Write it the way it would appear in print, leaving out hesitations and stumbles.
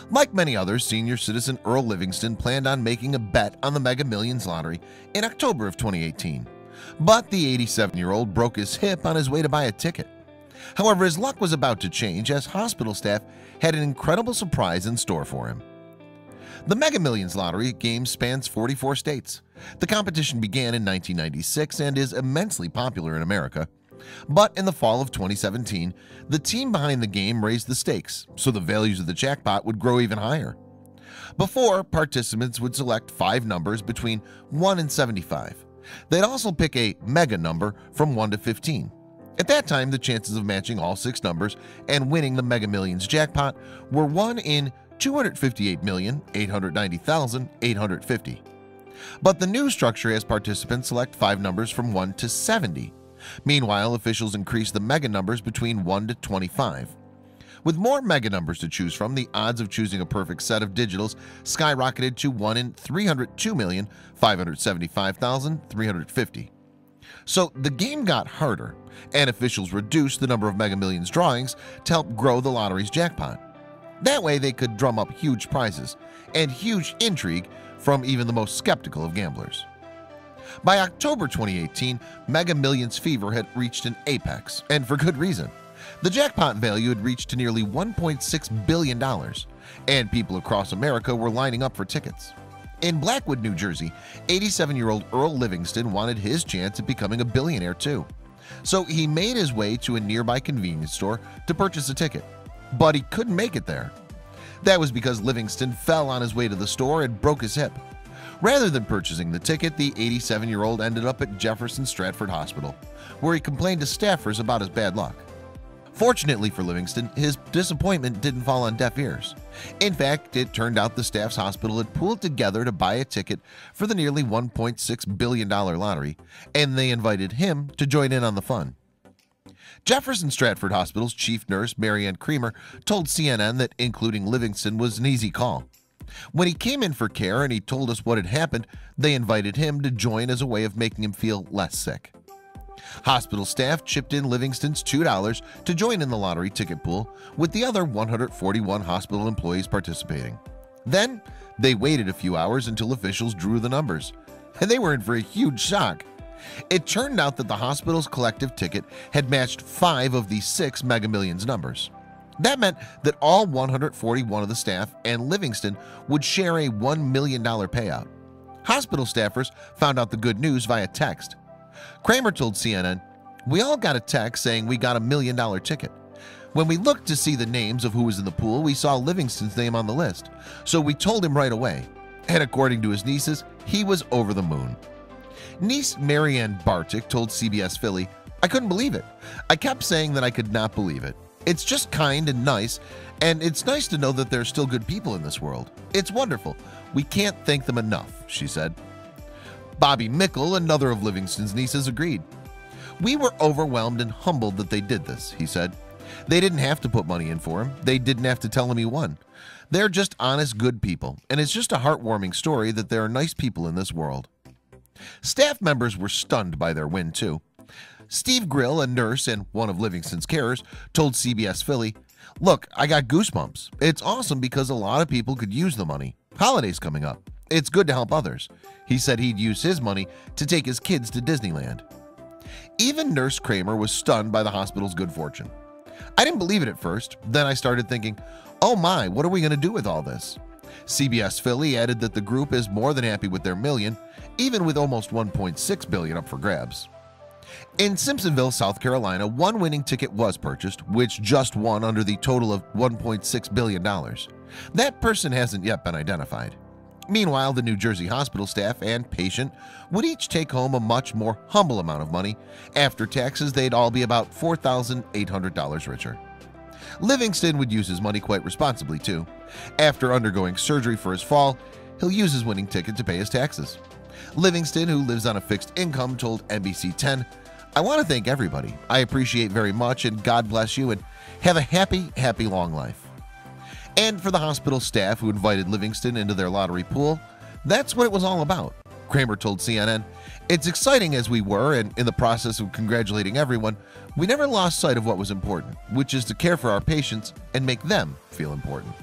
Like many others, senior citizen Earl Livingston planned on making a bet on the Mega Millions lottery in October of 2018. But the 87-year-old broke his hip on his way to buy a ticket. However, his luck was about to change as hospital staff had an incredible surprise in store for him. The Mega Millions lottery game spans 44 states. The competition began in 1996 and is immensely popular in America. But in the fall of 2017, the team behind the game raised the stakes, so the values of the jackpot would grow even higher. Before, participants would select 5 numbers between 1 and 75. They'd also pick a mega number from 1 to 15. At that time, the chances of matching all 6 numbers and winning the Mega Millions jackpot were 1 in 258,890,850. But the new structure has participants select 5 numbers from 1 to 70. Meanwhile, officials increased the mega numbers between 1 to 25. With more mega numbers to choose from, the odds of choosing a perfect set of digitals skyrocketed to 1 in 302,575,350. So the game got harder, and officials reduced the number of Mega Millions drawings to help grow the lottery's jackpot. That way they could drum up huge prizes and huge intrigue from even the most skeptical of gamblers. By October 2018, Mega Millions fever had reached an apex, and for good reason. The jackpot value had reached to nearly $1.6 billion, and people across America were lining up for tickets. In Blackwood, New Jersey, 87-year-old Earl Livingston wanted his chance at becoming a billionaire too. So he made his way to a nearby convenience store to purchase a ticket, but he couldn't make it there. That was because Livingston fell on his way to the store and broke his hip. Rather than purchasing the ticket, the 87-year-old ended up at Jefferson Stratford Hospital, where he complained to staffers about his bad luck. Fortunately for Livingston, his disappointment didn't fall on deaf ears. In fact, it turned out the staff's hospital had pooled together to buy a ticket for the nearly $1.6 billion lottery, and they invited him to join in on the fun. Jefferson Stratford Hospital's chief nurse, Mary Ann Creamer, told CNN that including Livingston was an easy call. When he came in for care and he told us what had happened, they invited him to join as a way of making him feel less sick. Hospital staff chipped in Livingston's $2 to join in the lottery ticket pool, with the other 141 hospital employees participating. Then they waited a few hours until officials drew the numbers, and they were in for a huge shock. It turned out that the hospital's collective ticket had matched 5 of the 6 Mega Millions numbers. That meant that all 141 of the staff and Livingston would share a $1 million payout. Hospital staffers found out the good news via text. Kramer told CNN, "We all got a text saying we got $1 million ticket. When we looked to see the names of who was in the pool, we saw Livingston's name on the list. So we told him right away. And according to his nieces, he was over the moon." Niece Marianne Bartik told CBS Philly, "I couldn't believe it. I kept saying that I could not believe it. It's just kind and nice, and it's nice to know that there are still good people in this world. It's wonderful. We can't thank them enough," she said. Bobby Mickle, another of Livingston's nieces, agreed. "We were overwhelmed and humbled that they did this," he said. "They didn't have to put money in for him. They didn't have to tell him he won. They're just honest, good people, and it's just a heartwarming story that there are nice people in this world." Staff members were stunned by their win too. Steve Grill, a nurse and one of Livingston's carers, told CBS Philly, "Look, I got goosebumps. It's awesome because a lot of people could use the money. Holidays coming up. It's good to help others." He said he'd use his money to take his kids to Disneyland. Even Nurse Kramer was stunned by the hospital's good fortune. "I didn't believe it at first. Then I started thinking, oh my, what are we going to do with all this?" CBS Philly added that the group is more than happy with their million, even with almost $1.6 billion up for grabs. In Simpsonville, South Carolina, one winning ticket was purchased, which just won under the total of $1.6 billion. That person hasn't yet been identified. Meanwhile, the New Jersey hospital staff and patient would each take home a much more humble amount of money. After taxes, they'd all be about $4,800 richer. Livingston would use his money quite responsibly too. After undergoing surgery for his fall, he'll use his winning ticket to pay his taxes. Livingston, who lives on a fixed income, told NBC 10, "I want to thank everybody. I appreciate very much, and God bless you, and have a happy, happy long life." And for the hospital staff who invited Livingston into their lottery pool, that's what it was all about. Kramer told CNN, "It's exciting as we were, and in the process of congratulating everyone, we never lost sight of what was important, which is to care for our patients and make them feel important."